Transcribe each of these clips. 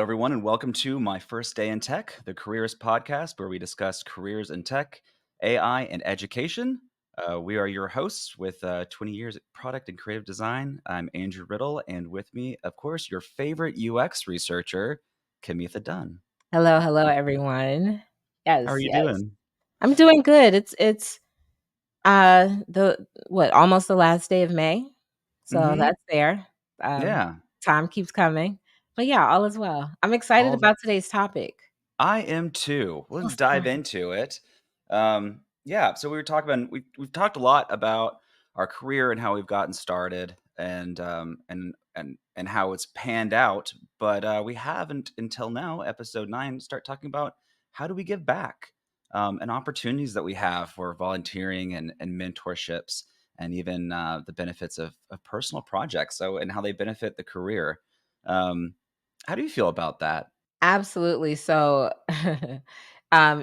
everyone, and welcome to my first day in tech, the Careerist podcast, where we discuss careers in tech, AI, and education. We are your hosts with 20 years at product and creative design. I'm Andrew Riddle, and with me, of course, your favorite UX researcher, Kimetha Dunn. Hello, everyone. How are Yes, you yes. doing? I'm doing good. It's almost the last day of May. So Mm-hmm. that's there. Um, Yeah, Time keeps coming. But yeah, all is well. I'm excited all about today's topic. I am too. Let's Let's dive go. into it. Yeah, so we were talking about we've talked a lot about our career and how we've gotten started and how it's panned out, but we haven't until now, episode 9, start talking about how do we give back and opportunities that we have for volunteering and mentorships and even the benefits of personal projects. So and how they benefit the career. Um, how do you feel about that? Absolutely. So,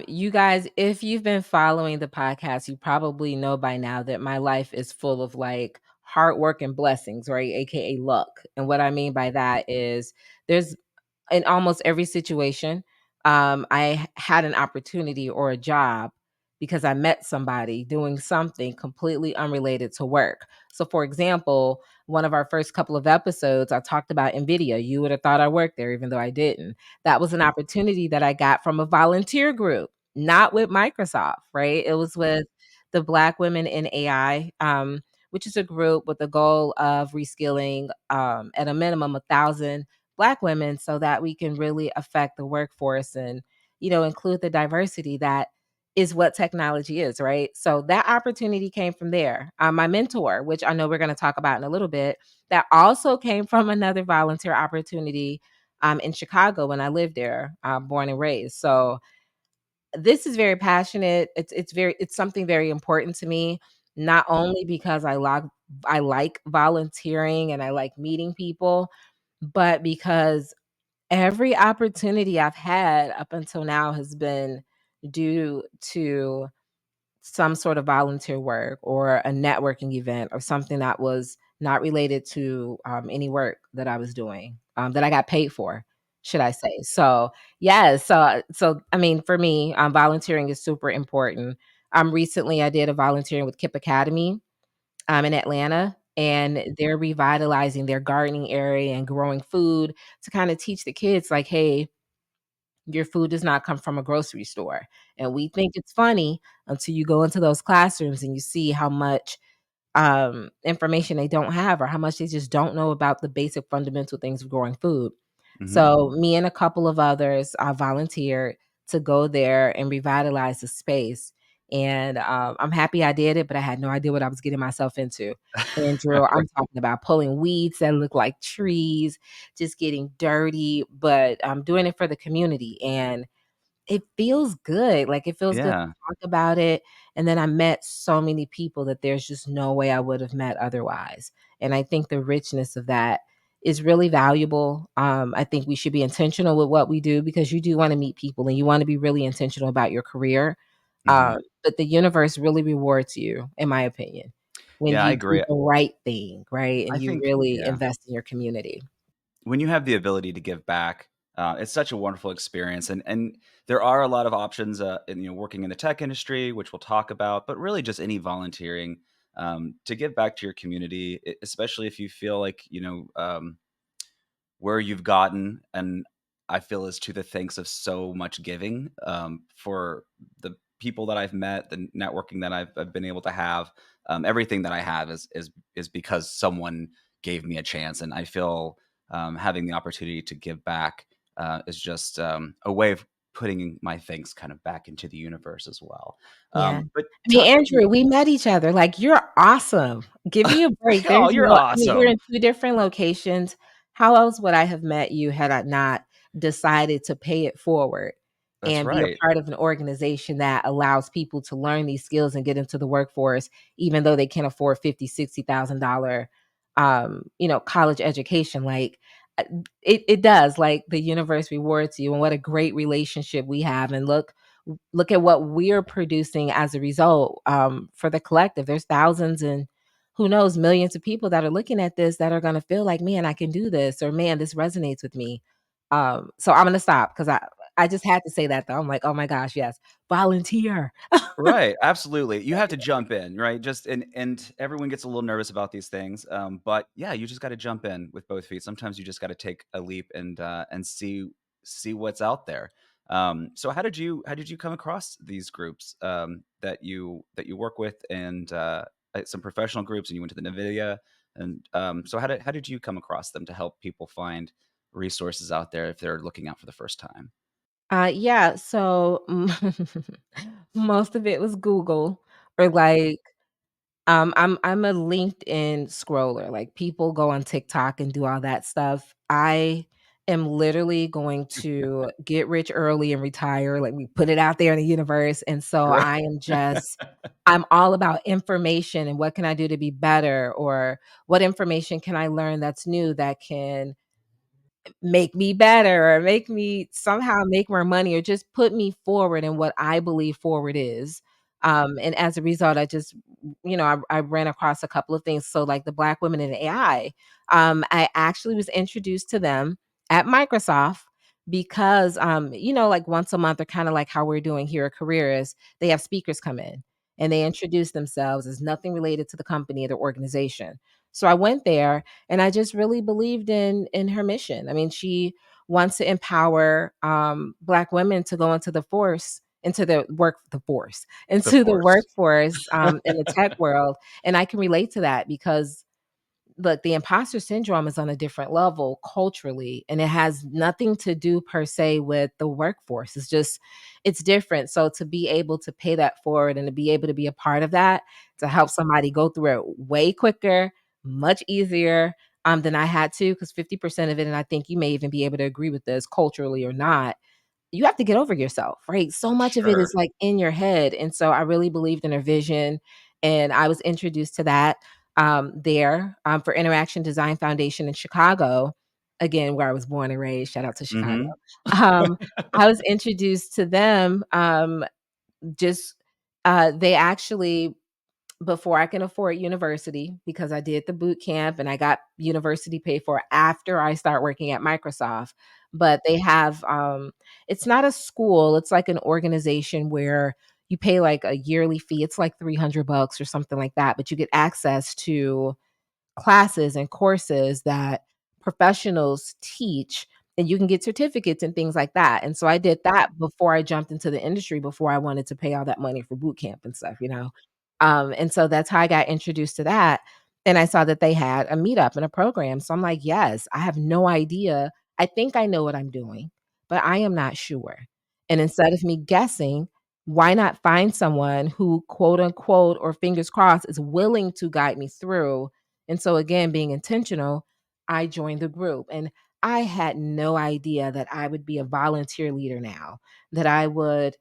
you guys, if you've been following the podcast, you probably know by now that my life is full of like hard work and blessings, right? AKA luck. And what I mean by that is there's in almost every situation, I had an opportunity or a job because I met somebody doing something completely unrelated to work. So, for example, one of our first couple of episodes, I talked about NVIDIA. You would have thought I worked there, even though I didn't. That was an opportunity that I got from a volunteer group, not with Microsoft, right? It was with the Black Women in AI, which is a group with the goal of reskilling at a minimum 1,000 Black women so that we can really affect the workforce and, include the diversity that is what technology is, right? So that opportunity came from there. My mentor, which I know we're going to talk about in a little bit, that also came from another volunteer opportunity in Chicago when I lived there, born and raised. So this is very passionate. It's something very important to me, not only because I like volunteering and I like meeting people, but because every opportunity I've had up until now has been due to some sort of volunteer work or a networking event or something that was not related to any work that I was doing, that I got paid for, should I say. So, yeah, so I mean, for me, volunteering is super important. Recently I did a volunteering with KIP Academy in Atlanta, and they're revitalizing their gardening area and growing food to kind of teach the kids like, hey, your food does not come from a grocery store. And we think it's funny until you go into those classrooms and you see how much information they don't have or how much they just don't know about the basic fundamental things of growing food. Mm-hmm. So me and a couple of others volunteered to go there and revitalize the space. And I'm happy I did it, but I had no idea what I was getting myself into. Andrew, I'm talking about pulling weeds that look like trees, just getting dirty, but I'm doing it for the community. And it feels good. Like, it feels good to Yeah. talk about it, and then I met so many people that there's just no way I would have met otherwise, and I think the richness of that is really valuable. I think we should be intentional with what we do because you do wanna meet people and you wanna be really intentional about your career, Mm-hmm. but the universe really rewards you, in my opinion, when Yeah, I you do agree. the right thing, right, I and you think, really yeah, invest in your community. when you have the ability to give back, it's such a wonderful experience, and there are a lot of options, in, working in the tech industry, which we'll talk about, but really just any volunteering to give back to your community, especially if you feel like where you've gotten, and I feel is to the thanks of so much giving for the people that I've met, the networking that I've been able to have. Everything that I have is because someone gave me a chance, and I feel having the opportunity to give back is just a way of putting my thanks kind of back into the universe as well. Yeah. But I mean, touching, Andrew, we met each other, like, you're awesome. Give me a break. oh, There's you're no I mean, we're awesome. in 2 different locations. How else would I have met you had I not decided to pay it forward That's and be a right. part of an organization that allows people to learn these skills and get into the workforce, even though they can't afford $50,000, $60,000, college education, like, it does, like, the universe rewards you, and what a great relationship we have, and look at what we're producing as a result, for the collective. There's thousands and who knows, millions of people that are looking at this that are going to feel like, man, I can do this, or man, this resonates with me. So I'm gonna stop because I just had to say that though. I'm like, "Oh my gosh, yes, volunteer." Right, absolutely. You have to jump in, right? Just and everyone gets a little nervous about these things, but yeah, you just gotta jump in with both feet. Sometimes you just gotta take a leap and see what's out there. So how did you come across these groups, that you work with and, some professional groups, and you went to the NVIDIA, and, so how did you come across them to help people find resources out there if they're looking out for the first time? Yeah, so most of it was Google or like I'm a LinkedIn scroller, like, people go on TikTok and do all that stuff. I am literally going to get rich early and retire, like, we put it out there in the universe, and so Right. I'm all about information and what can I do to be better, or what information can I learn that's new that can make me better or make me somehow make more money or just put me forward in what I believe forward is. And as a result, I just, I ran across a couple of things. So, like the Black women in AI, I actually was introduced to them at Microsoft because, like once a month, or kind of like how we're doing here at Careerist, they have speakers come in and they introduce themselves as nothing related to the company or the organization. So I went there and I just really believed in her mission. I mean, she wants to empower Black women to go into the force, The into the force. workforce in the tech world. And I can relate to that because look, the imposter syndrome is on a different level culturally, and it has nothing to do per se with the workforce. It's different. So to be able to pay that forward and to be able to be a part of that, to help somebody go through it way quicker, much easier than I had to, because 50% of it, and I think you may even be able to agree with this culturally or not, you have to get over yourself, right? So much of it is Sure. like in your head. And so I really believed in her vision. And I was introduced to that there for Interaction Design Foundation in Chicago, again, where I was born and raised. Shout out to Chicago. Mhm. Um, I was introduced to them just they actually before I can afford university, because I did the boot camp and I got university paid for after I start working at Microsoft. But they have it's not a school, it's like an organization where you pay like a yearly fee. It's like $300 or something like that, but you get access to classes and courses that professionals teach, and you can get certificates and things like that. And so I did that before I jumped into the industry, before I wanted to pay all that money for boot camp and stuff, you know? And so that's how I got introduced to that. And I saw that they had a meetup and a program. So I'm like, yes, I have no idea. I think I know what I'm doing, but I am not sure. And instead of me guessing, why not find someone who, quote unquote, or fingers crossed, is willing to guide me through? And so, again, being intentional, I joined the group. And I had no idea that I would be a volunteer leader now, that I would,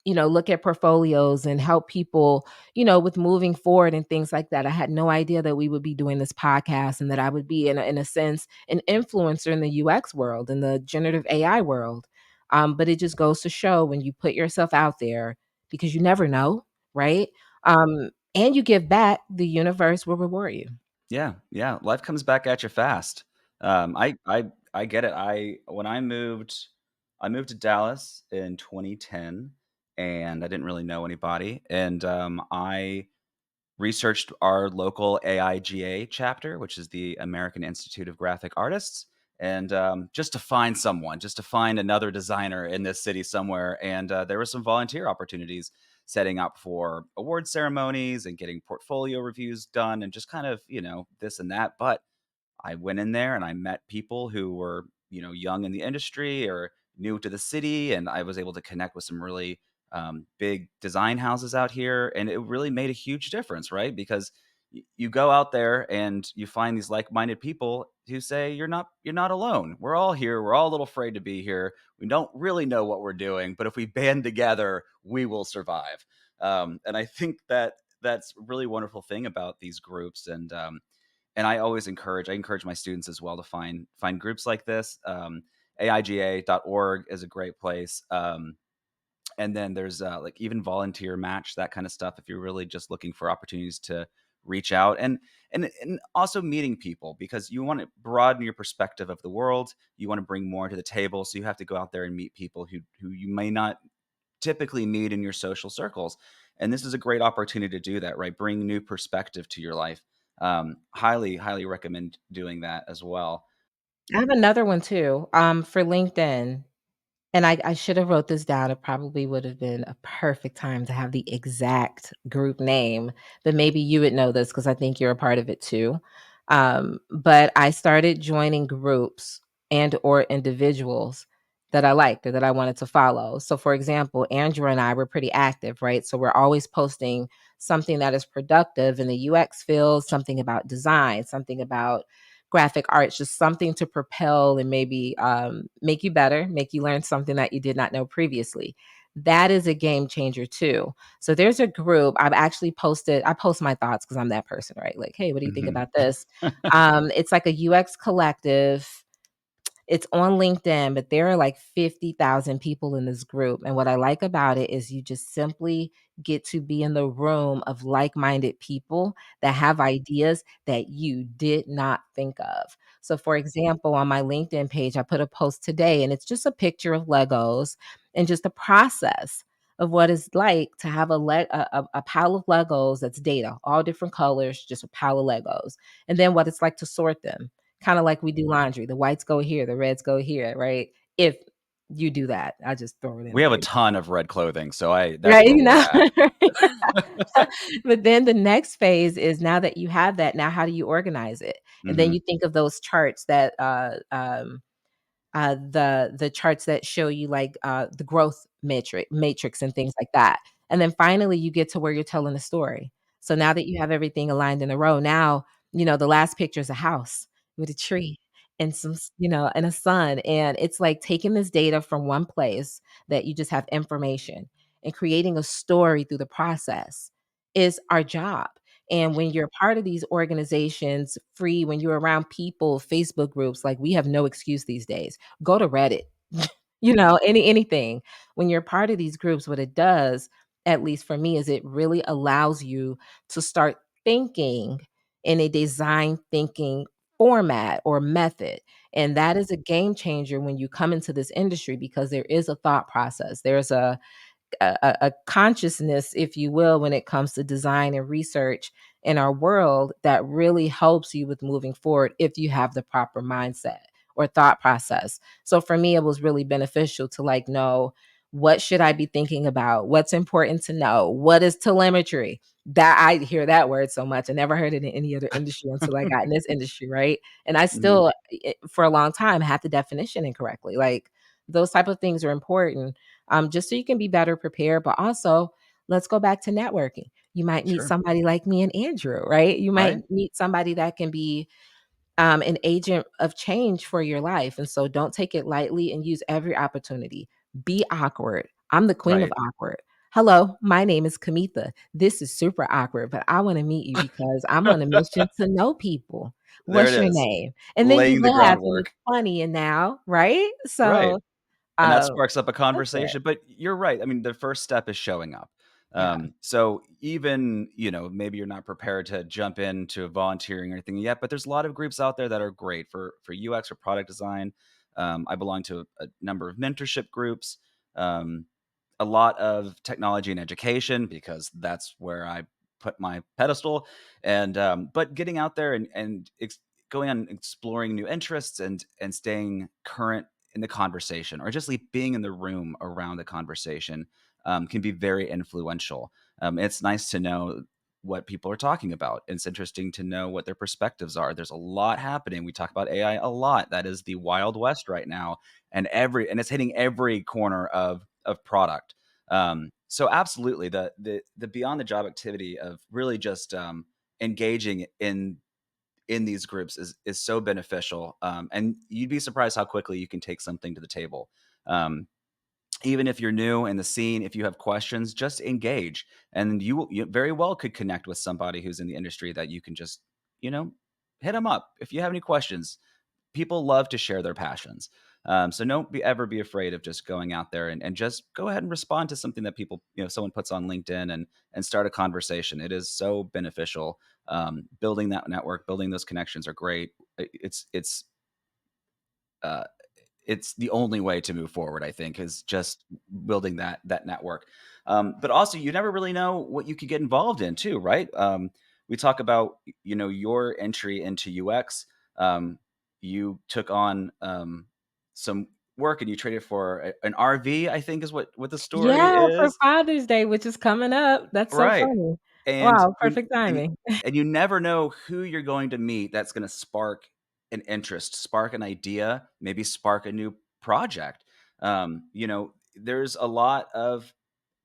look at portfolios and help people, with moving forward and things like that. I had no idea that we would be doing this podcast and that I would be, in a sense, an influencer in the UX world, in the generative AI world. But it just goes to show when you put yourself out there, because you never know, right? And you give back, the universe will reward you. Yeah, yeah, life comes back at you fast. I get it. I moved to Dallas in 2010, and I didn't really know anybody, and, I researched our local AIGA chapter, which is the American Institute of Graphic Artists, and just to find someone, just to find another designer in this city somewhere. And there were some volunteer opportunities setting up for award ceremonies and getting portfolio reviews done and just kind of, this and that. But I went in there and I met people who were, young in the industry or new to the city, and I was able to connect with some really big design houses out here, and it really made a huge difference, right? Because you go out there and you find these like-minded people who say you're not alone. We're all here. We're all a little afraid to be here. We don't really know what we're doing, but if we band together, we will survive. And I think that that's a really wonderful thing about these groups, and I encourage my students as well to find groups like this. AIGA.org is a great place. And then there's like even volunteer match, that kind of stuff, if you're really just looking for opportunities to reach out. and also meeting people, because you want to broaden your perspective of the world. You want to bring more to the table, so you have to go out there and meet people who you may not typically meet in your social circles. And this is a great opportunity to do that, right? Bring new perspective to your life. Highly recommend doing that as well. I have another one too, for LinkedIn. And I should have wrote this down. It probably would have been a perfect time to have the exact group name, but maybe you would know this because I think you're a part of it too. But I started joining groups and or individuals that I liked or that I wanted to follow. So for example, Andrew and I were pretty active, right? So we're always posting something that is productive in the UX field, something about design, something about graphic arts, just something to propel and maybe make you better, make you learn something that you did not know previously. That is a game changer too. So there's a group I've actually posted. I post my thoughts because I'm that person, right? Like, hey, what do you think Mhm. about this? It's like a UX collective. It's on LinkedIn, but there are like 50,000 people in this group. And what I like about it is you just simply get to be in the room of like minded people that have ideas that you did not think of. So, for example, on my LinkedIn page, I put a post today and it's just a picture of Legos and just a process of what it's like to have a pile of Legos that's data, all different colors, just a pile of Legos, and then what it's like to sort them. Kinda like we do laundry, the whites go here, the reds go here, right? If you do that, I just throw it in We have there, a ton of red clothing, so I that's right, where you we're know? at. But then the next phase is now that you have that, now how do you organize it? And then Mhm. you think of those charts that, the charts that show you like the growth matrix and things like that. And then finally you get to where you're telling the story. So now that you have everything aligned in a row, now the last picture is a house with a tree and and a sun. And it's like taking this data from one place that you just have information and creating a story through the process is our job. And when you're part of these organizations, free, when you're around people, Facebook groups, like we have no excuse these days. Go to Reddit, anything. When you're part of these groups, what it does, at least for me, is it really allows you to start thinking in a design thinking format or method. And that is a game changer when you come into this industry because there is a thought process. There's a consciousness, if you will, when it comes to design and research in our world that really helps you with moving forward if you have the proper mindset or thought process. So for me, it was really beneficial to like know what should I be thinking about? What's important to know? What is telemetry? That I hear that word so much. I never heard it in any other industry until I got in this industry, right? And I Mhm. still, for a long time, had the definition incorrectly. Like those type of things are important just so you can be better prepared. But also, let's go back to networking. You might meet Sure. somebody like me and Andrew, right? You might Right? meet somebody that can be an agent of change for your life. And so don't take it lightly and use every opportunity. Be awkward. I'm the queen of Right. awkward. Hello, my name is Kimetha. This is super awkward, but I want to meet you because I'm on a mission to know people. There it What's your is. name? And then you Laying the laugh and it's groundwork. funny and now, right? Right. So And that uh, sparks up a go for it. conversation, but you're right. I mean, the first step is showing up. Yeah. So even, maybe you're not prepared to jump into volunteering or anything yet, but there's a lot of groups out there that are great for UX or product design. I belong to a number of mentorship groups, um, a lot of technology and education because that's where I put my pedestal. And but getting out there and going on exploring new interests and staying current in the conversation, or just like being in the room around the conversation, can be very influential. It's nice to know what people are talking about. It's interesting to know what their perspectives are. There's a lot happening. We talk about AI a lot. That is the wild west right now, and it's hitting every corner of product. So absolutely, the beyond the job activity of really just engaging in these groups is so beneficial. And you'd be surprised how quickly you can take something to the table. Um, Even if you're new in the scene, if you have questions, just engage, and you very well could connect with somebody who's in the industry that you can just you know hit them up if you have any questions. People love to share their passions. So don't ever be afraid of just going out there and just go ahead and respond to something that people, someone puts on LinkedIn and start a conversation. It is so beneficial. Building that network, building those connections are great. Uh, it's the only way to move forward, I think, is just building that network. But also, you never really know what you could get involved in, too, right? We talk about your entry into UX. You took on some work and you traded for an RV. I think is what the story Yeah, for is. Father's Day, which is coming up. That's so Right. funny. And Wow, you perfect and you timing. and you never know who you're going to meet that's gonna spark an interest, spark an idea, maybe spark a new project. There's a lot of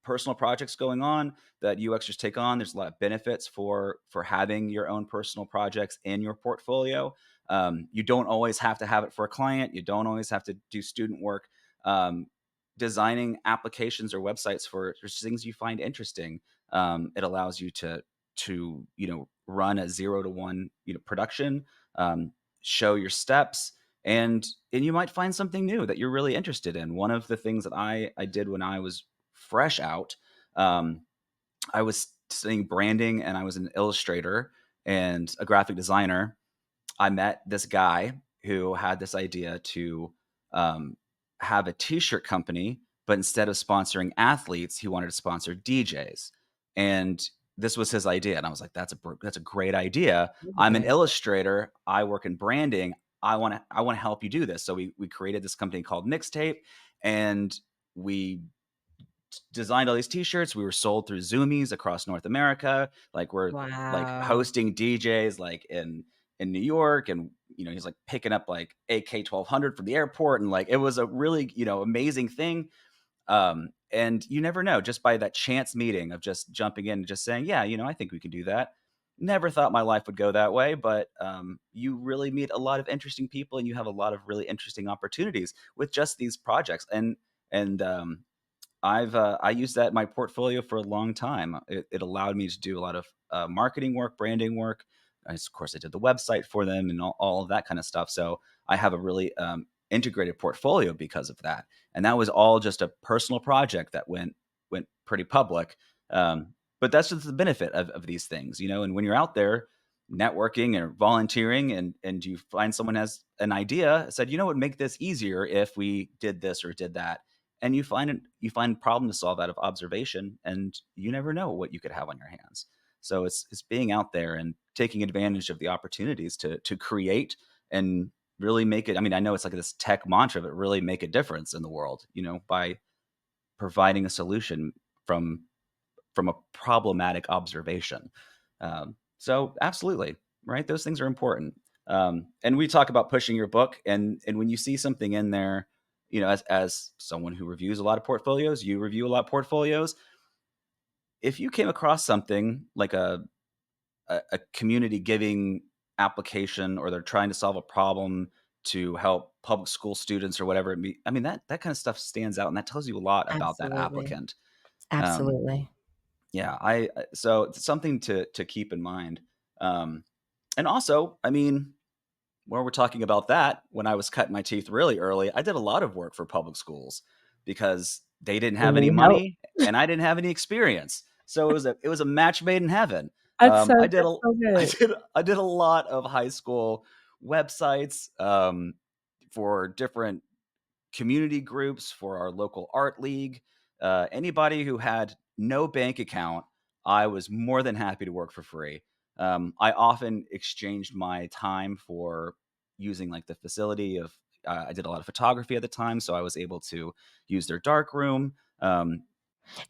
personal projects going on that UXers take on. There's a lot of benefits for having your own personal projects in your portfolio. You don't always have to have it for a client. You don't always have to do student work. Um, Designing applications or websites for things you find interesting. It allows you to run a 0 to 1 production, show your steps, and you might find something new that you're really interested in. One of the things that I did when I was fresh out, um, I was studying branding and I was an illustrator and a graphic designer. I met this guy who had this idea to um, have a t-shirt company, but instead of sponsoring athletes, he wanted to sponsor DJs. And this was his idea, and I was like, "That's a great idea. I'm an Very illustrator. I work in branding. I want to help you do this." So we created this company called Mixtape, and we designed all these t-shirts. We were sold through Zoomies across North America. Like we're like Wow. hosting DJs like in New York, and he's like picking up like AK 1200 from the airport, and like it was a really amazing thing. And you never know, just by that chance meeting of just jumping in and just saying, yeah, I think we could do that. Never thought my life would go that way, but you really meet a lot of interesting people, and you have a lot of really interesting opportunities with just these projects. And I used that in my portfolio for a long time. It allowed me to do a lot of marketing work, branding work. Of course, I did the website for them and all of that kind of stuff. So I have a really integrated portfolio because of that. And that was all just a personal project that went pretty public. But that's just the benefit of these things, And when you're out there networking or volunteering, and you find someone has an idea, said, what would make this easier if we did this or did that, and you find problem to solve out of observation, and you never know what you could have on your hands. So it's being out there and taking advantage of the opportunities to create and really make it. I mean, I know it's like this tech mantra, but really make a difference in the world, by providing a solution from from a problematic observation. So absolutely, right? Those things are important. And we talk about pushing your book, and when you see something in there, as someone who reviews a lot of portfolios, you review a lot of portfolios. If you came across something like a community giving application, or they're trying to solve a problem to help public school students or whatever it be, I mean that kind of stuff stands out, and that tells you a lot about that Absolutely. applicant. Um, Absolutely. Yeah, so it's something to keep in mind. Um, and also, I mean, while we're talking about that, when I was cutting my teeth really early, I did a lot of work for public schools because they didn't They have any need help. money and I didn't have any experience. So it was a match made in heaven. That's so I good. did a lot of high school websites for different community groups, for our local art league. Anybody who had no bank account, I was more than happy to work for free. I often exchanged my time for using like the facility of. I did a lot of photography at the time, so I was able to use their dark room. Um,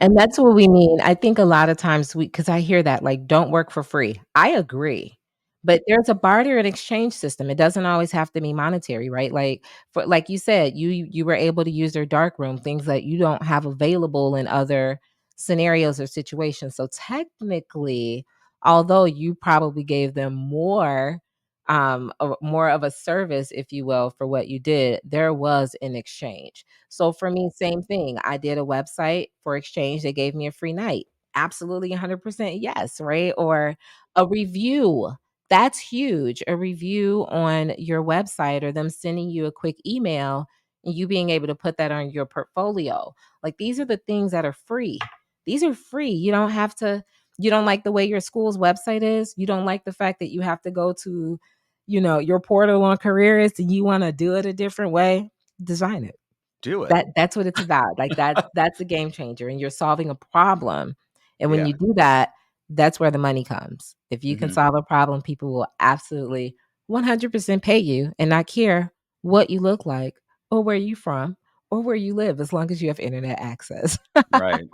And that's what we mean. I think a lot of times because I hear that, like, "Don't work for free." I agree, but there's a barter and exchange system. It doesn't always have to be monetary, right? Like, for like you said, you were able to use their dark room, things that you don't have available in other scenarios or situations. So technically, although you probably gave them more of a service, if you will, for what you did, there was an exchange. So for me, same thing. I did a website for exchange. They gave me a free night. Absolutely 100% yes, right? Or a review. That's huge. A review on your website or them sending you a quick email and you being able to put that on your portfolio. Like, these are the things that are free. These are free. You don't have to, you don't like the way your school's website is. You don't like the fact that you have to go to, your portal on Careerist and you want to do it a different way. Design it. Do it. That's what it's about. Like, that's a game changer, and you're solving a problem. And when Yeah. you do that, that's where the money comes. If you can Hmm. solve a problem, people will absolutely 100% pay you and not care what you look like or where you from or where you live, as long as you have internet access. Right.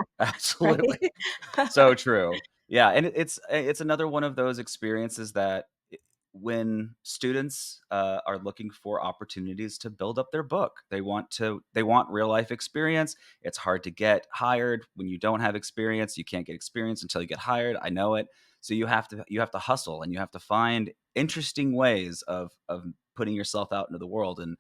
Right? Absolutely. So true. Yeah, and it's another one of those experiences that when students are looking for opportunities to build up their book, they want real life experience. It's hard to get hired when you don't have experience. You can't get experience until you get hired. I know it. So you have to hustle and you have to find interesting ways of putting yourself out into the world, and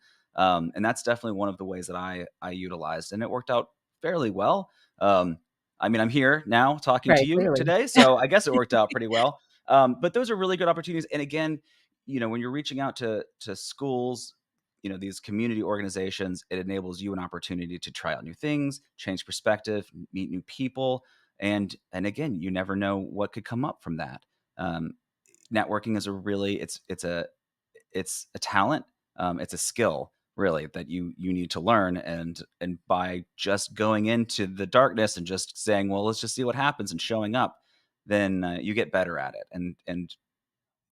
that's definitely one of the ways that I utilized, and it worked out fairly well. Um, I mean, I'm here now talking to Right, you clearly. today, so I guess it worked out pretty well. But those are really good opportunities. And again, when you're reaching out to schools, these community organizations, it enables you an opportunity to try out new things, change perspective, meet new people, and again, you never know what could come up from that. Um, Networking is a really it's a talent, it's a skill really that you need to learn, and by just going into the darkness and just saying, well, let's just see what happens, and showing up, then you get better at it, and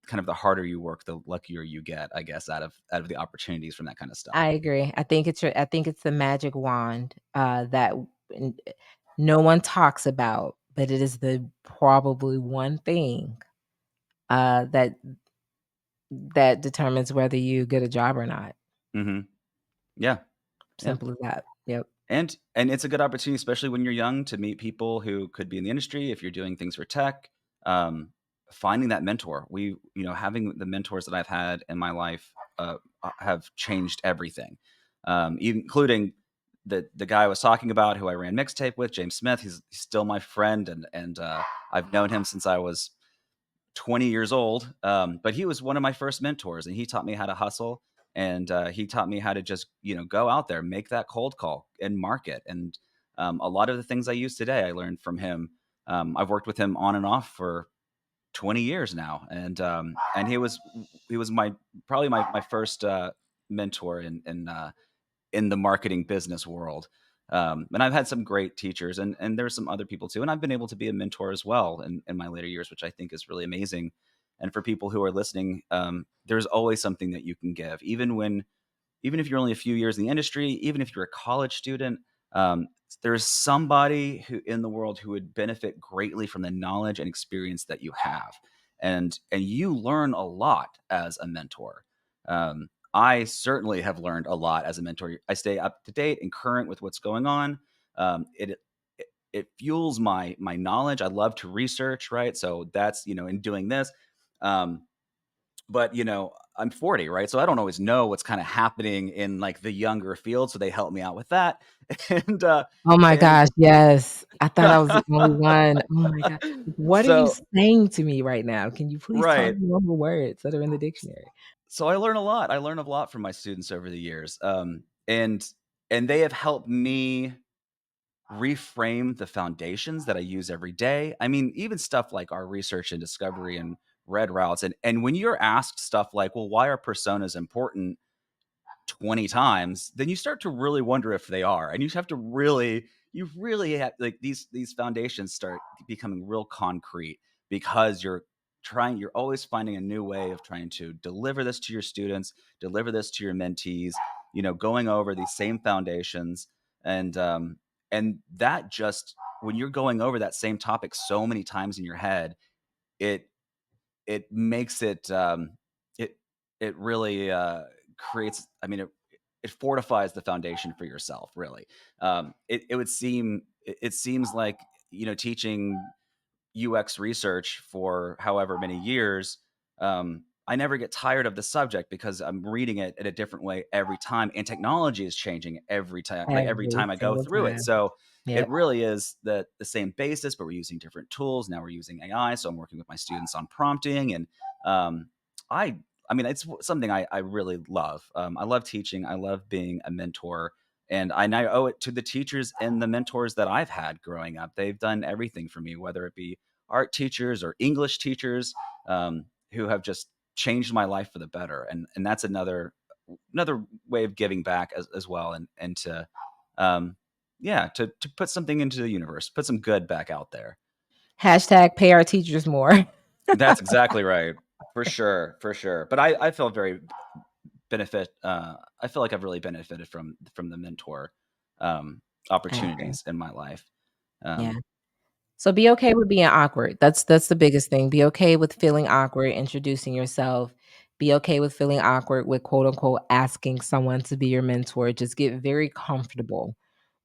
kind of the harder you work, the luckier you get, I guess, out of the opportunities from that kind of stuff. I agree. I think it's the magic wand, that n no one talks about, but it is the probably one thing, that determines whether you get a job or not. Hmm. Yeah. Yeah. Simple as that. Yep. And it's a good opportunity, especially when you're young, to meet people who could be in the industry if you're doing things for tech. Finding that mentor, having the mentors that I've had in my life have changed everything, including the guy I was talking about, who I ran Mixtape with, James Smith. He's still my friend, and I've known him since I was 20 years old. But he was one of my first mentors, and he taught me how to hustle, and he taught me how to just go out there, make that cold call, and market. And a lot of the things I use today, I learned from him. I've worked with him on and off for 20 years now, and he was my probably my first mentor in the marketing business world. And I've had some great teachers, and there's some other people too. And I've been able to be a mentor as well in my later years, which I think is really amazing. And for people who are listening, there's always something that you can give, even if you're only a few years in the industry, even if you're a college student, um, there's somebody who in the world who would benefit greatly from the knowledge and experience that you have, and you learn a lot as a mentor. I certainly have learned a lot as a mentor. I stay up to date and current with what's going on. It fuels my knowledge. I love to research, right? So that's in doing this. Um, but I'm 40, right? So I don't always know what's kind of happening in like the younger field, so they help me out with that. and Oh my and gosh, yes. I thought I was the only one. Oh my god. What are you so saying to me right now? Can you please tell right. me normal words that are in the dictionary? So I learn a lot. I learn a lot from my students over the years. And they have helped me reframe the foundations that I use every day. I mean, even stuff like our research and discovery and red routes. And when you're asked stuff like, well, why are personas important 20 times, then you start to really wonder if they are. And you really have like these foundations start becoming real concrete, because you're always finding a new way of trying to deliver this to your students, deliver this to your mentees, going over these same foundations. And that just when you're going over that same topic so many times in your head, it it makes it it really creates, I mean, it fortifies the foundation for yourself, really. It seems like teaching UX research for however many years, I never get tired of the subject because I'm reading it in a different way every time, and technology is changing every time, like every Every time I go single through it. time. So it Yep. really is the same basis, but we're using different tools. Now we're using AI, so I'm working with my students on prompting, and um, I I mean, it's something I really love. I love teaching. I love being a mentor, and I now owe it to the teachers and the mentors that I've had growing up. They've done everything for me, whether it be art teachers or English teachers, who have just changed my life for the better. And that's another way of giving back as well, and to yeah, to put something into the universe, put some good back out there. Hashtag pay our teachers more. That's exactly right. For sure, for sure. But I feel very I feel like I've really benefited from the mentor I agree. opportunities in my life. Yeah. Um, So be okay with being awkward. That's the biggest thing. Be okay with feeling awkward introducing yourself. Be okay with feeling awkward with quote unquote asking someone to be your mentor. Just get very comfortable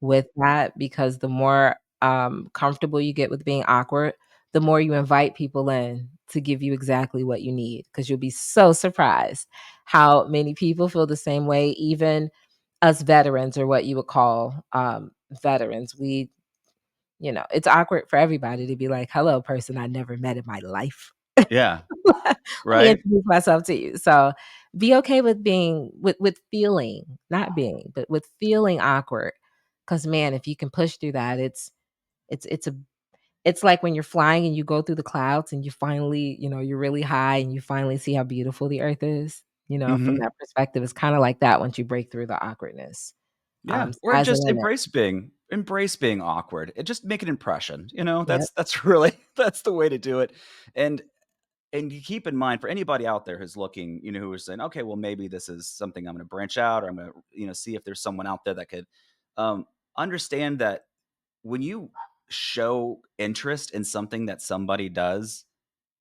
with that because the more comfortable you get with being awkward, the more you invite people in to give you exactly what you need because you'll be so surprised how many people feel the same way, even us veterans or what you would call veterans. It's awkward for everybody to be like, "Hello, person I never met in my life. yeah, Let me right. introduce myself to you." So, be okay with being with feeling, not being, but with feeling awkward. Because man, if you can push through that, it's it's a it's like when you're flying and you go through the clouds and you finally, you're really high and you finally see how beautiful the earth is, from Hmm. that perspective, it's kinda like that once you break through the awkwardness. Yeah, or Sky's the just limit. embrace being awkward. It just make an impression. Yep. That's really that's the way to do it. And and you keep in mind for anybody out there who's looking, who is saying, okay, well, maybe this is something I'm going to branch out, or I'm going to, see if there's someone out there that could um, understand that when you show interest in something that somebody does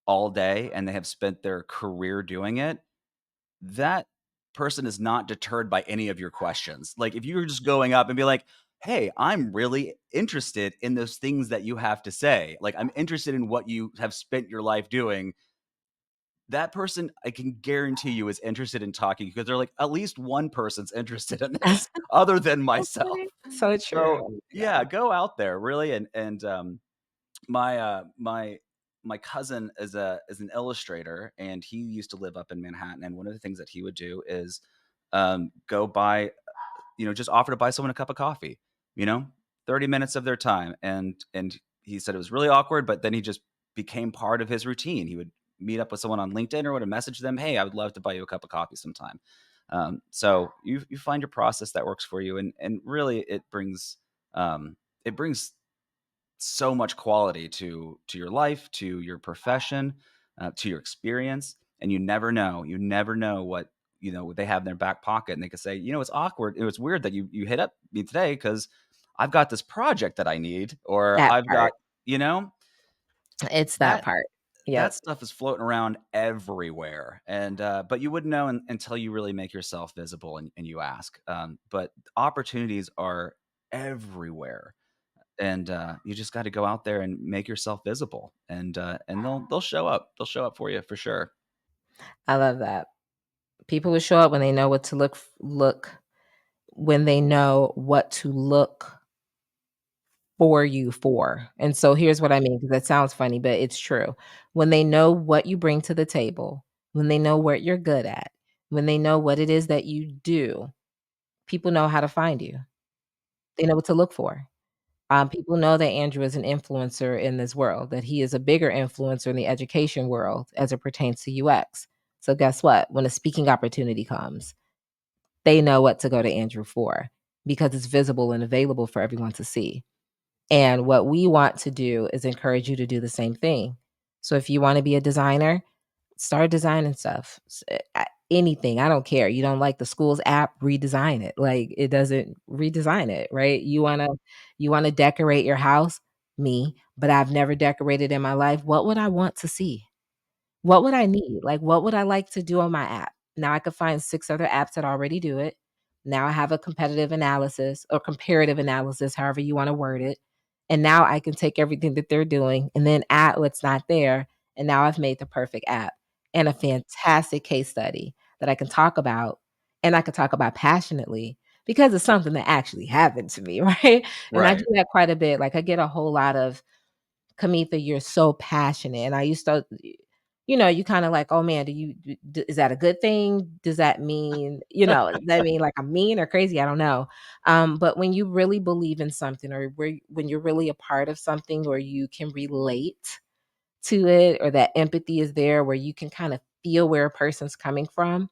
all day and they have spent their career doing it, that person is not deterred by any of your questions. Like if you're just going up and be like, hey, I'm really interested in those things that you have to say. Like I'm interested in what you have spent your life doing, that person, I can guarantee you, is interested in talking because they're like, "At least one person's interested in this other than So myself." funny. So true. So, Oh my yeah, god. go out there, really, and my, my cousin is an illustrator, and he used to live up in Manhattan, and one of the things that he would do is, go buy just offer to buy someone a cup of coffee, you know, 30 minutes of their time. And he said it was really awkward, but then he just became part of his routine. He would meet up with someone on LinkedIn or would message them, hey, I would love to buy you a cup of coffee sometime. So you find your process that works for you, and really it brings so much quality to your life, to your profession, to your experience, and you never know what they have in their back pocket, and they could say, it's awkward, it was weird that you hit up me today because I've got this project that I need, or That I've got part. you know It's that that part. that Yep. stuff is floating around everywhere, and but you wouldn't know until you really make yourself visible and you ask. But opportunities are everywhere, and you just got to go out there and make yourself visible, and they'll show up. They'll show up for you for sure. I love that. People will show up when they know what to look when they know what to look for you for. And so here's what I mean, because that sounds funny, but it's true. When they know what you bring to the table, when they know what you're good at, when they know what it is that you do, people know how to find you. They know what to look for. People know that Andrew is an influencer in this world, that he is a bigger influencer in the education world as it pertains to UX. So guess what? When a speaking opportunity comes, they know what to go to Andrew for because it's visible and available for everyone to see. And what we want to do is encourage you to do the same thing. So if you want to be a designer, start designing stuff. Anything, I don't care. You don't like the school's app, redesign it. Like it doesn't redesign it, right? You want to decorate your house, me, but I've never decorated in my life. What would I want to see? What would I need? Like, what would I like to do on my app? Now I could find 6 other apps that already do it. Now I have a competitive analysis or comparative analysis, however you wanna word it, and now I can take everything that they're doing and then add what's not there, and now I've made the perfect app and a fantastic case study that I can talk about, and I can talk about passionately because it's something that actually happened to me, right? And I do Right. that quite a bit. Like, I get a whole lot of, "Kimetha, you're so passionate," and I used to you kinda like, "Oh, man, do you d is that a good thing? Does that mean" does that mean, like, I'm mean or crazy? I don't know. But when you really believe in something or when you're really a part of something or you can relate to it or that empathy is there where you can kinda feel where a person's coming from,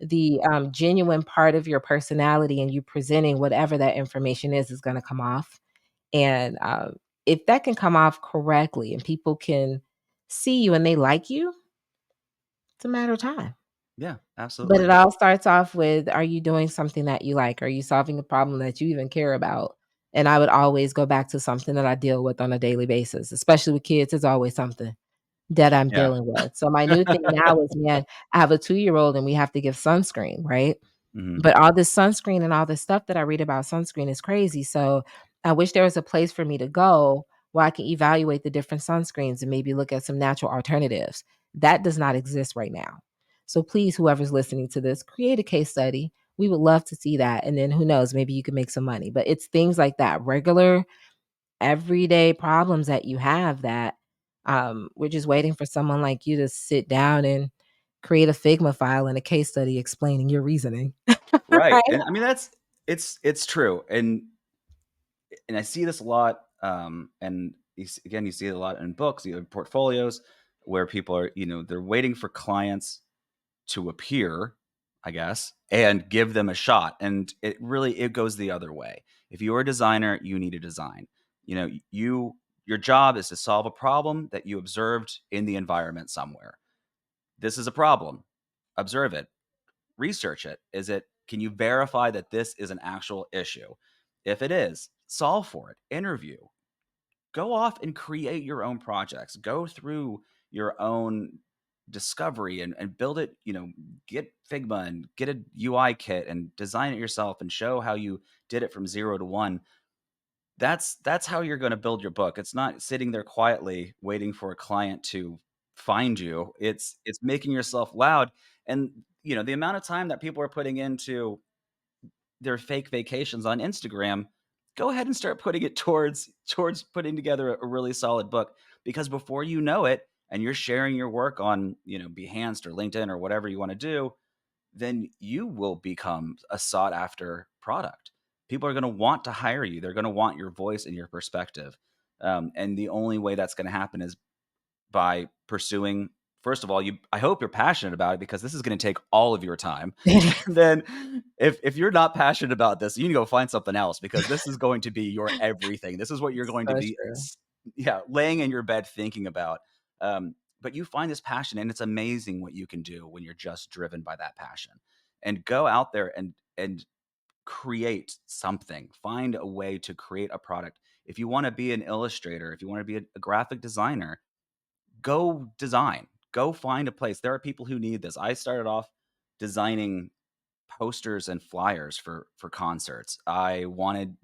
the, genuine part of your personality and you presenting whatever that information is gonna come off. And, if that can come off correctly and people can see you and they like you, it's a matter of time. Yeah, But absolutely. it all starts off with, are you doing something that you like? Are you solving a problem that you even care about? And I would always go back to something that I deal with on a daily basis, especially with kids, there's always something that I'm Yeah. dealing with. So my new thing now is, man, I have a 2-year-old and we have to give sunscreen, right? Mhm. But all this sunscreen and all this stuff that I read about sunscreen is crazy. So I wish there was a place for me to go where I can evaluate the different sunscreens and maybe look at some natural alternatives. That does not exist right now. So please, whoever's listening to this, create a case study. We would love to see that. And then who knows, maybe you can make some money. But it's things like that, regular, everyday problems that you have that we're just waiting for someone like you to sit down and create a Figma file and a case study explaining your reasoning. Right, Right? and I mean, it's true, and I see this a lot, and again, you see it a lot in books, you have portfolios where people are, they're waiting for clients to appear, I guess, and give them a shot. And it goes the other way. If you're a designer, you need a design. Your job is to solve a problem that you observed in the environment somewhere. This is a problem. Observe it. Research it. Can you verify that this is an actual issue? If it is, solve for it. Interview. Go off and create your own projects. Go through your own discovery and build it, get Figma and get a UI kit and design it yourself and show how you did it from 0 to 1. That's how you're gonna build your book. It's not sitting there quietly waiting for a client to find you. It's making yourself loud, and, the amount of time that people are putting into their fake vacations on Instagram, go ahead and start putting it towards putting together a really solid book, because before you know it and you're sharing your work on, Behance or LinkedIn or whatever you want to do, then you will become a sought after product. People are going to want to hire you. They're going to want your voice and your perspective. And the only way that's going to happen is by pursuing, first of all, I hope you're passionate about it, because this is going to take all of your time. And then if you're not passionate about this, you need to go find something else, because this is going to be your everything. This is what you're going to So be true. yeah, laying in your bed thinking about. But you find this passion, and it's amazing what you can do when you're just driven by that passion. And go out there and create something. Find a way to create a product. If you want to be an illustrator, if you want to be a graphic designer, go design. Go find a place. There are people who need this. I started off designing posters and flyers for concerts. I wanted,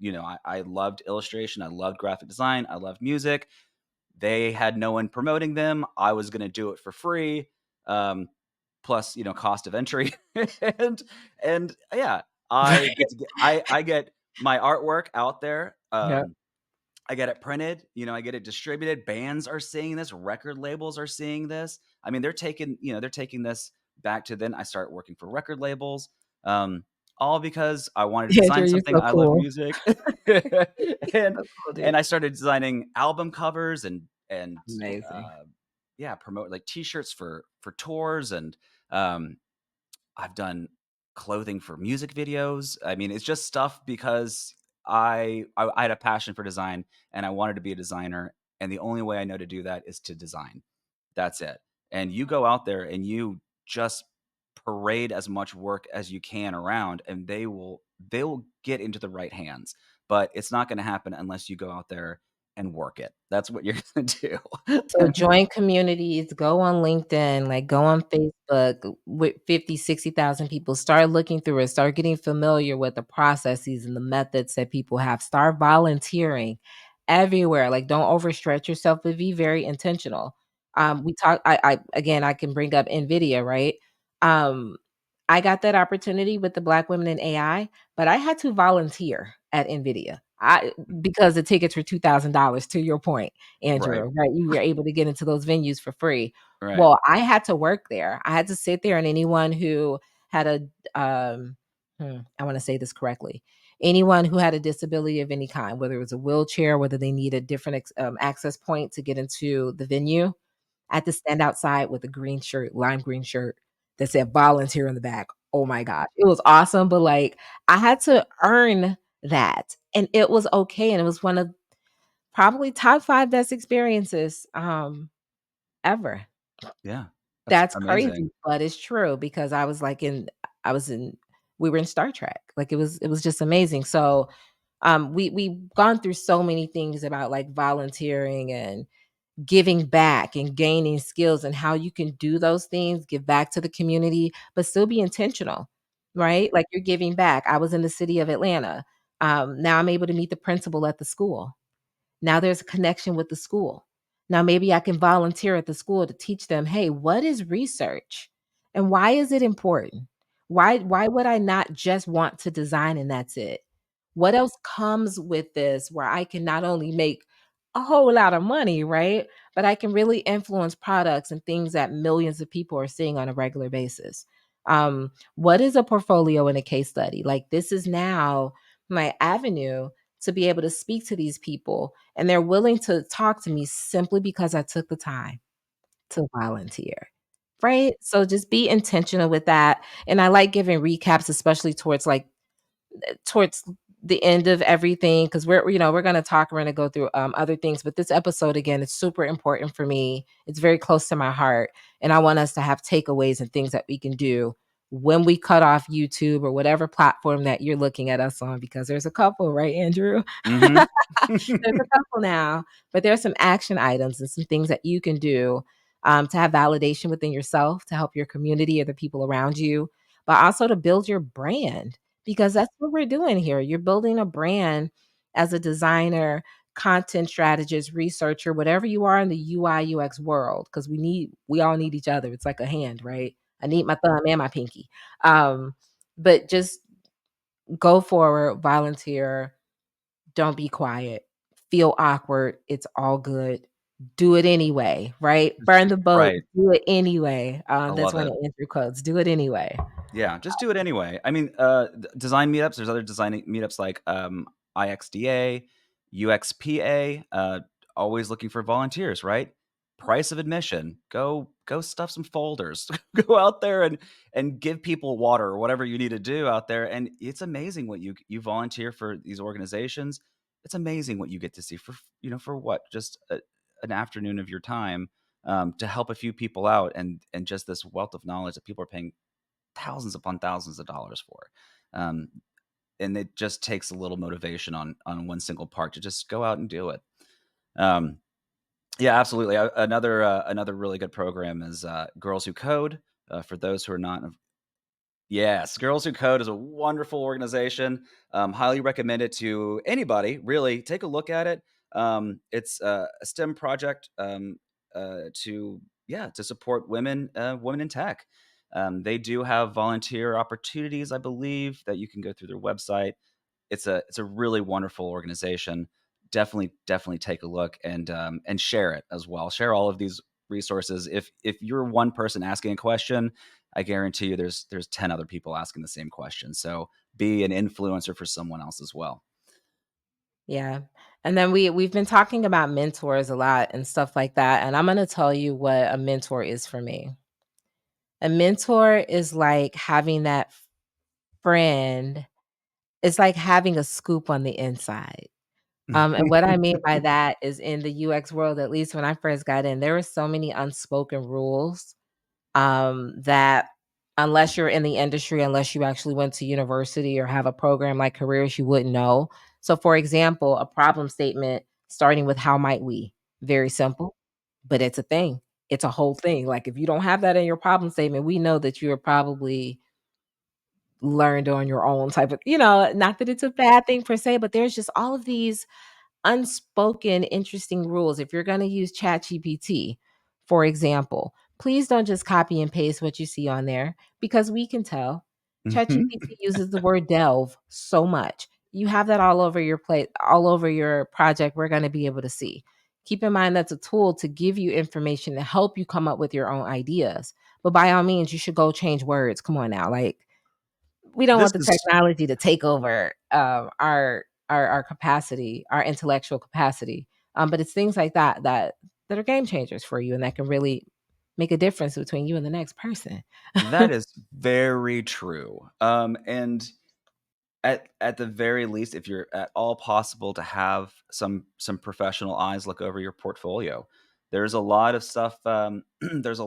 I loved illustration, I loved graphic design, I loved music. They had no one promoting them. I was going to do it for free, plus, cost of entry, and yeah, I get my artwork out there. Yep. I get it printed, I get it distributed. Bands are seeing this, record labels are seeing this. I mean, they're taking this back to, then I start working for record labels. Um, all because I wanted to Andrew, design you're something. so I love cool. music. You're and so cool, dude. and I started designing album covers and Amazing. uh yeah, promote like t-shirts for tours, and um I've done clothing for music videos. I mean, it's just stuff because I had a passion for design, and I wanted to be a designer, and the only way I know to do that is to design. That's it. And you go out there and you just parade as much work as you can around, and they will get into the right hands. But it's not going to happen unless you go out there and work it. That's what you're going to do. So join communities, go on LinkedIn, like go on Facebook with 50, 60,000 people. Start looking through it. Start getting familiar with the processes and the methods that people have. Start volunteering everywhere. Like don't overstretch yourself, but be very intentional. We talk I again I can bring up NVIDIA, right? Um, I got that opportunity with the Black women in AI, but I had to volunteer at NVIDIA. I because the tickets were $2,000 to your point, Right. Andrew, right? You were able to get into those venues for free. Right. Well, I had to work there. I had to sit there, and anyone who had I wanna say this correctly. Anyone who had a disability of any kind, whether it was a wheelchair, whether they need a different access point to get into the venue, I had to stand outside with a green shirt, lime green shirt that said volunteer in the back. Oh my gosh. It was awesome, but, like, I had to earn that, and it was okay, and it was one of probably top 5 best experiences, ever. Yeah. That's That's amazing. crazy, but it's true because I was in we were in Star Trek. Like, it was just amazing. So, we've gone through so many things about, like, volunteering and giving back and gaining skills and how you can do those things, give back to the community, but still be intentional, right? Like, you're giving back. I was in the city of Atlanta. Now I'm able to meet the principal at the school. Now there's a connection with the school. Now maybe I can volunteer at the school to teach them, "Hey, what is research? And why is it important? Why would I not just want to design and that's it? What else comes with this where I can not only make a whole lot of money, right? But I can really influence products and things that millions of people are seeing on a regular basis." What is a portfolio and a case study? Like, this is now my avenue to be able to speak to these people, and they're willing to talk to me simply because I took the time to volunteer, right? So just be intentional with that, and I like giving recaps, especially towards the end of everything because we're going to talk, we're going to go through other things, but this episode again is super important for me. It's very close to my heart, and I want us to have takeaways and things that we can do when we cut off YouTube or whatever platform that you're looking at us on, because there's a couple, right, Andrew? Mhm. There's a couple now, but there's some action items and some things that you can do to have validation within yourself, to help your community or the people around you, but also to build your brand, because that's what we're doing here. You're building a brand as a designer, content strategist, researcher, whatever you are in the UI UX world, because we all need each other. It's like a hand, right? I need my thumb and my pinky. But just go forward, volunteer, don't be quiet. Feel awkward. It's all good. Do it anyway, right? Burn the boat. Right. Do it anyway. I That's love one it. of Andrew quotes. Do it anyway. Yeah, just do it anyway. I mean, design meetups, there's other designing meetups like, IXDA, UXPA, always looking for volunteers, right? Price of admission, go stuff some folders. Go out there and give people water or whatever you need to do out there, and it's amazing what you volunteer for these organizations. It's amazing what you get to see for, for what? Just an afternoon of your time, to help a few people out, and just this wealth of knowledge that people are paying thousands upon thousands of dollars for. Um, and it just takes a little motivation on one single part to just go out and do it. Um, yeah, absolutely. Another really good program is Girls Who Code. For those who are not, yes, Girls Who Code is a wonderful organization. Highly recommend it to anybody. Really, take a look at it. It's a STEM project, to support women in tech. They do have volunteer opportunities, I believe, that you can go through their website. It's a really wonderful organization. Definitely take a look and share it as well. Share all of these resources. If you're one person asking a question, I guarantee you there's 10 other people asking the same question. So be an influencer for someone else as well. Yeah. And then we've been talking about mentors a lot and stuff like that. And I'm gonna tell you what a mentor is for me. A mentor is like having that friend. It's like having a scoop on the inside. And what I mean by that is in the UX world, at least when I first got in, there were so many unspoken rules that unless you're in the industry, unless you actually went to university or have a program like Careerist, you wouldn't know. So, for example, a problem statement starting with "How might we?" Very simple, but it's a thing. It's a whole thing. Like, if you don't have that in your problem statement, we know that you're probably learned on your own type of, not that it's a bad thing per se, but there's just all of these unspoken interesting rules. If you're going to use ChatGPT, for example, please don't just copy and paste what you see on there, because we can tell ChatGPT uses the word delve so much. you have that all over your plate, all over your project, we're going to be able to see. Keep in mind that's a tool to give you information to help you come up with your own ideas. But by all means, you should go change words. Come on now. Like, we don't This want the is technology to take over our capacity, our intellectual capacity. But it's things like that are game changers for you and that can really make a difference between you and the next person. that is very true. And at the very least, if you're at all possible to have some professional eyes look over your portfolio. There's a lot of stuff. There's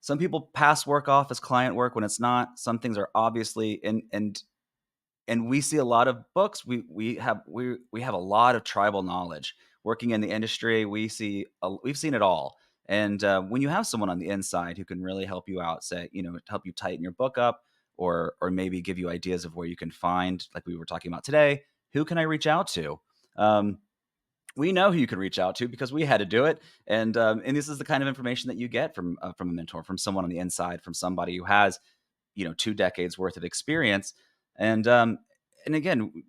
some people pass work off as client work when it's not. Some things are obviously and we see a lot of books. We have a lot of tribal knowledge working in the industry. We've seen it all. And when you have someone on the inside who can really help you out, say, help you tighten your book up, or maybe give you ideas of where you can find, like we were talking about today, who can I reach out to? Um, we know who you can reach out to because we had to do it, and this is the kind of information that you get from a mentor, from someone on the inside, from somebody who has 2 decades worth of experience. And um and again,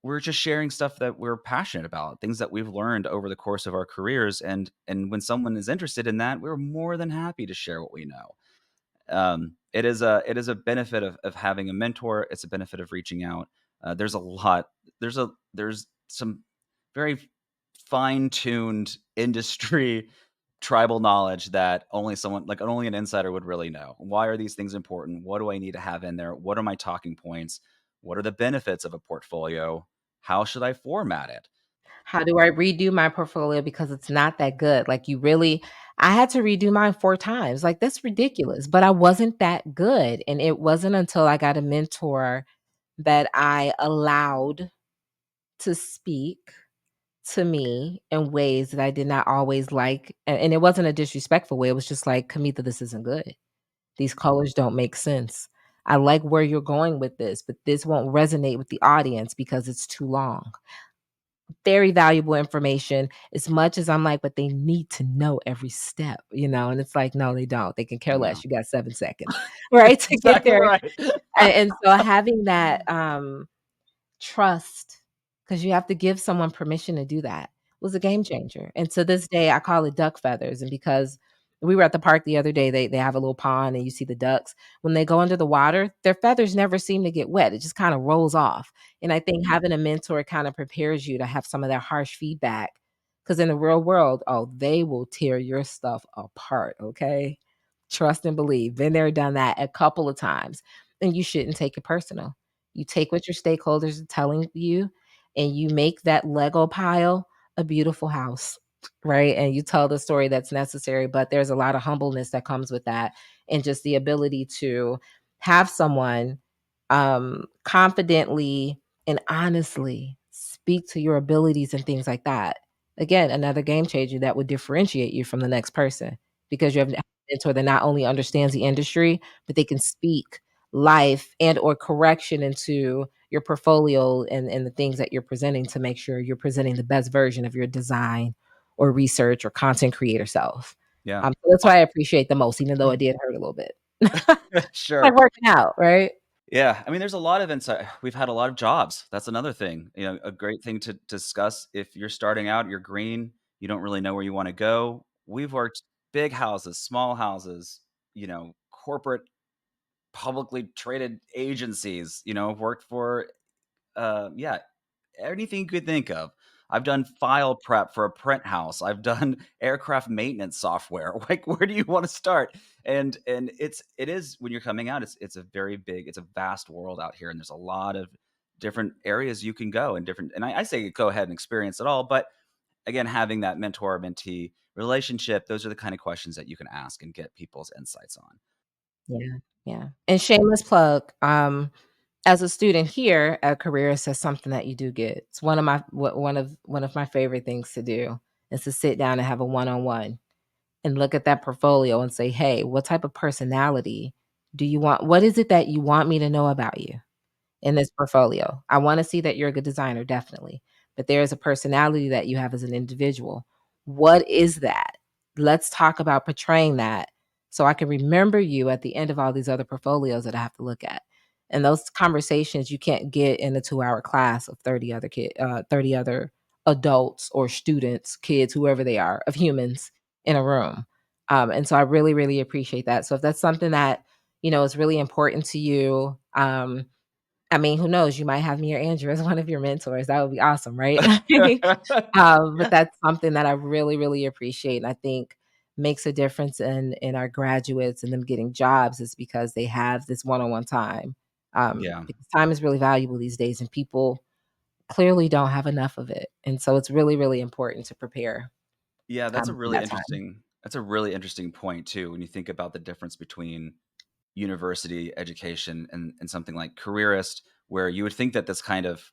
we're just sharing stuff that we're passionate about, things that we've learned over the course of our careers, and when someone is interested in that, we're more than happy to share what we know. It is a benefit of having a mentor. It's a benefit of reaching out. There's a lot. There's some very fine-tuned industry tribal knowledge that only an insider would really know. Why are these things important? What do I need to have in there? What are my talking points? What are the benefits of a portfolio? How should I format it? How do I redo my portfolio because it's not that good? Like, I had to redo mine 4 times. Like, that's ridiculous, but I wasn't that good, and it wasn't until I got a mentor that I allowed to speak to me in ways that I did not always like, and it wasn't a disrespectful way. It was just like, "Kimetha, this isn't good. These colors don't make sense. I like where you're going with this, but this won't resonate with the audience because it's too long." Very valuable information, as much as I'm like, "But they need to know every step," and it's like, "No, they don't. They can care No. less. You got 7 seconds, right, to get Exactly there." right. And so having that, trust, because you have to give someone permission to do that, was a game changer, and to this day, I call it duck feathers, and because we were at the park the other day, they have a little pond, and you see the ducks. When they go under the water, their feathers never seem to get wet, it just kinda rolls off, and I think having a mentor kinda prepares you to have some of that harsh feedback, because in the real world, oh, they will tear your stuff apart, okay? Trust and believe. Been there, done that a couple of times, and you shouldn't take it personal. You take what your stakeholders are telling you, and you make that Lego pile a beautiful house, right? And you tell the story that's necessary, but there's a lot of humbleness that comes with that, and just the ability to have someone, confidently and honestly speak to your abilities and things like that. Again, another game changer that would differentiate you from the next person because you have a mentor that not only understands the industry, but they can speak life and or correction into your portfolio and the things that you're presenting to make sure you're presenting the best version of your design or research or content creator self. Yeah. So that's why I appreciate the most, even though it did hurt a little bit. Sure. Like working out, right? Yeah, I mean, there's a lot of insight. We've had a lot of jobs. That's another thing. A great thing to discuss if you're starting out, you're green, you don't really know where you want to go. We've worked big houses, small houses, corporate, publicly traded agencies. Worked for, yeah, anything you could think of. I've done file prep for a print house. I've done aircraft maintenance software. Like, where do you want to start? And it is when you're coming out, it's a very big, it's a vast world out here, and there's a lot of different areas you can go and different. And I say go ahead and experience it all, but again, having that mentor mentee relationship, those are the kind of questions that you can ask and get people's insights on. Yeah, yeah. And shameless plug, as a student here at Careerist, that's something that you do get. It's one of my favorite things to do is to sit down and have a one-on-one and look at that portfolio and say, "Hey, what type of personality do you want? What is it that you want me to know about you in this portfolio? I wanna see that you're a good designer, definitely, but there is a personality that you have as an individual. What is that? Let's talk about portraying that so I can remember you at the end of all these other portfolios that I have to look at." And those conversations you can't get in a 2-hour class of 30 other adults or students, kids, whoever they are, of humans in a room. And so I really, really appreciate that. So if that's something that, is really important to you, I mean, who knows? You might have me or Andrew as one of your mentors. That would be awesome, right? But that's something that I really, really appreciate, and I think makes a difference in our graduates and them getting jobs is because they have this one-on-one time. Yeah. Because time is really valuable these days, and people clearly don't have enough of it, and so it's really, really important to prepare, Yeah, for that time. that's a really interesting point too, when you think about the difference between university education and something like Careerist, where you would think that this kind of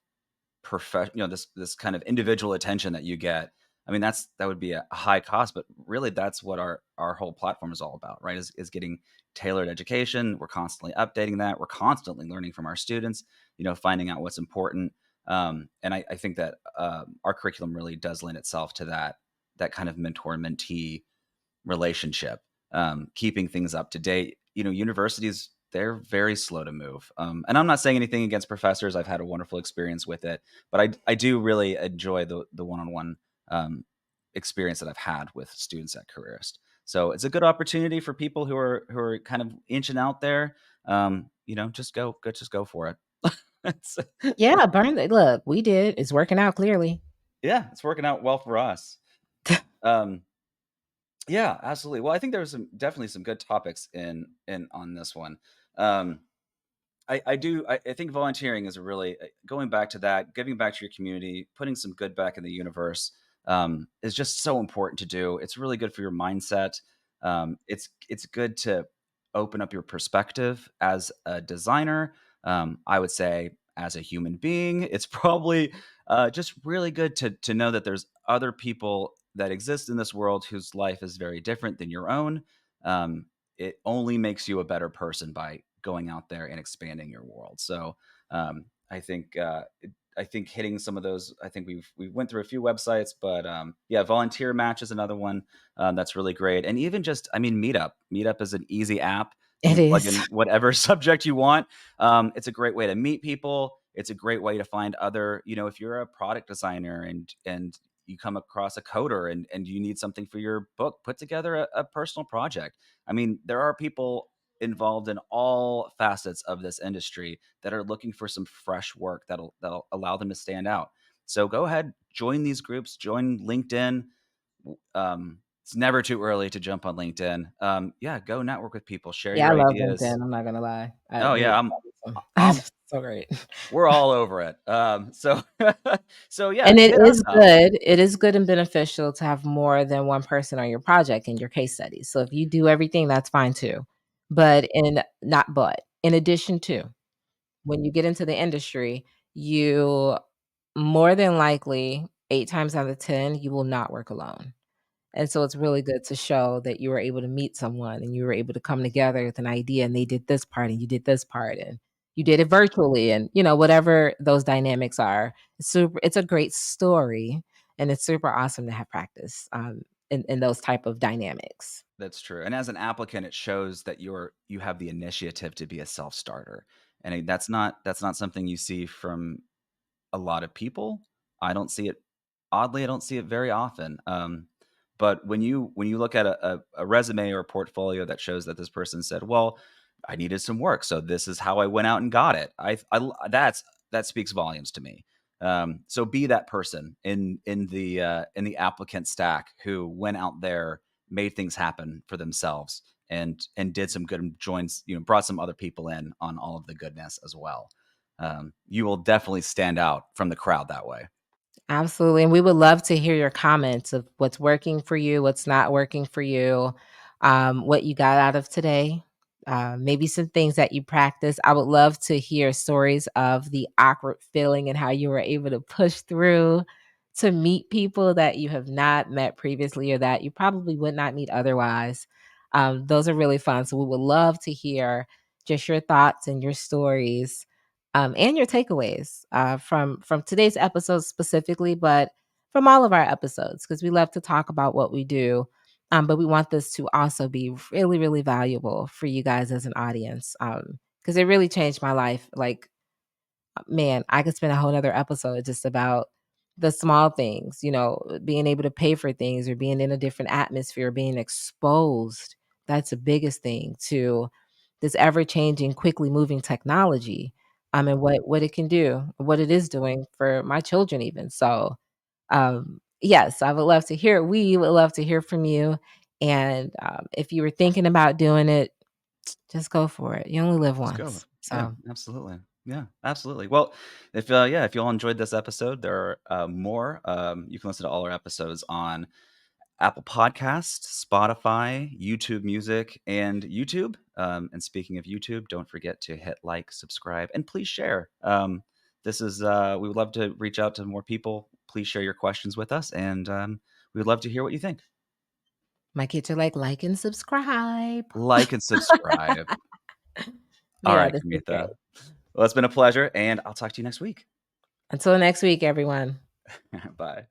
this kind of individual attention that you get. I mean, that would be a high cost, but really that's what our whole platform is all about, right? Is getting tailored education. We're constantly updating that. We're constantly learning from our students, finding out what's important. And I think that our curriculum really does lend itself to that kind of mentor mentee relationship, keeping things up to date. Universities, they're very slow to move. And I'm not saying anything against professors. I've had a wonderful experience with it, but I do really enjoy the one-on-one um, experience that I've had with students at Careerist. So it's a good opportunity for people who are kind of inching out there. Just go for it. It's, Yeah, burn it. Look, we did. It's working out clearly. yeah, it's working out well for us. Um, Yeah, absolutely. Well, I think there was definitely some good topics in on this one. Um, I think volunteering is a really going back to that, giving back to your community, putting some good back in the universe is just so important to do. It's really good for your mindset. It's good to open up your perspective as a designer. I would say as a human being, it's probably just really good to know that there's other people that exist in this world whose life is very different than your own. Um, it only makes you a better person by going out there and expanding your world. So I think hitting some of those. I think we went through a few websites, but yeah, Volunteer Match is another one that's really great. And even just, I mean, Meetup. Meetup is an easy app. You It can plug is. in whatever subject you want. It's a great way to meet people. It's a great way to find other. If you're a product designer and you come across a coder and you need something for your book, put together a personal project. I mean, there are people involved in all facets of this industry that are looking for some fresh work that'll allow them to stand out. So go ahead, join these groups, join LinkedIn. It's never too early to jump on LinkedIn. Yeah, go network with people, share Yeah, I your love ideas. LinkedIn, I'm not gonna lie. Oh yeah, I'm It's so great. we're all over it. So so yeah, And hit us up. it is good and beneficial to have more than one person on your project in your case studies. So if you do everything, that's fine too. In addition to, when you get into the industry, you more than likely, 8 times out of 10, you will not work alone. And so it's really good to show that you were able to meet someone and you were able to come together with an idea and they did this part and you did this part and you did it virtually and whatever those dynamics are. It's a great story and it's super awesome to have practice in those type of dynamics. That's true. And as an applicant, it shows that you have the initiative to be a self-starter. And that's not something you see from a lot of people. I don't see it oddly, I don't see it very often. But when you look at a resume or a portfolio that shows that this person said, "Well, I needed some work, so this is how I went out and got it." That speaks volumes to me. So be that person in the applicant stack who went out there, made things happen for themselves, and did some good and joins, brought some other people in on all of the goodness as well. You will definitely stand out from the crowd that way. Absolutely, and we would love to hear your comments of what's working for you, what's not working for you, what you got out of today, maybe some things that you practice. I would love to hear stories of the awkward feeling and how you were able to push through to meet people that you have not met previously or that you probably would not meet otherwise. Those are really fun, so we would love to hear just your thoughts and your stories and your takeaways from today's episode specifically, but from all of our episodes because we love to talk about what we do. But we want this to also be really, really valuable for you guys as an audience. because it really changed my life. Like, man, I could spend a whole nother episode just about the small things, being able to pay for things or being in a different atmosphere, being exposed. That's the biggest thing to this ever changing, quickly moving technology. And what it can do, what it is doing for my children, even. So, yes, I would love to hear. We would love to hear from you. And if you were thinking about doing it, just go for it. You only live Let's go. once. Yeah, So, absolutely. Yeah, absolutely. Well, if you all enjoyed this episode, there are more. You can listen to all our episodes on Apple Podcasts, Spotify, YouTube Music, and YouTube. And speaking of YouTube, don't forget to hit like, subscribe, and please share. This is We would love to reach out to more people. Please share your questions with us, and we would love to hear what you think. my kids are like and subscribe. Like and subscribe. All Yeah, right, this is great. Kimetha. Well, it's been a pleasure, and I'll talk to you next week. Until next week, everyone. Bye.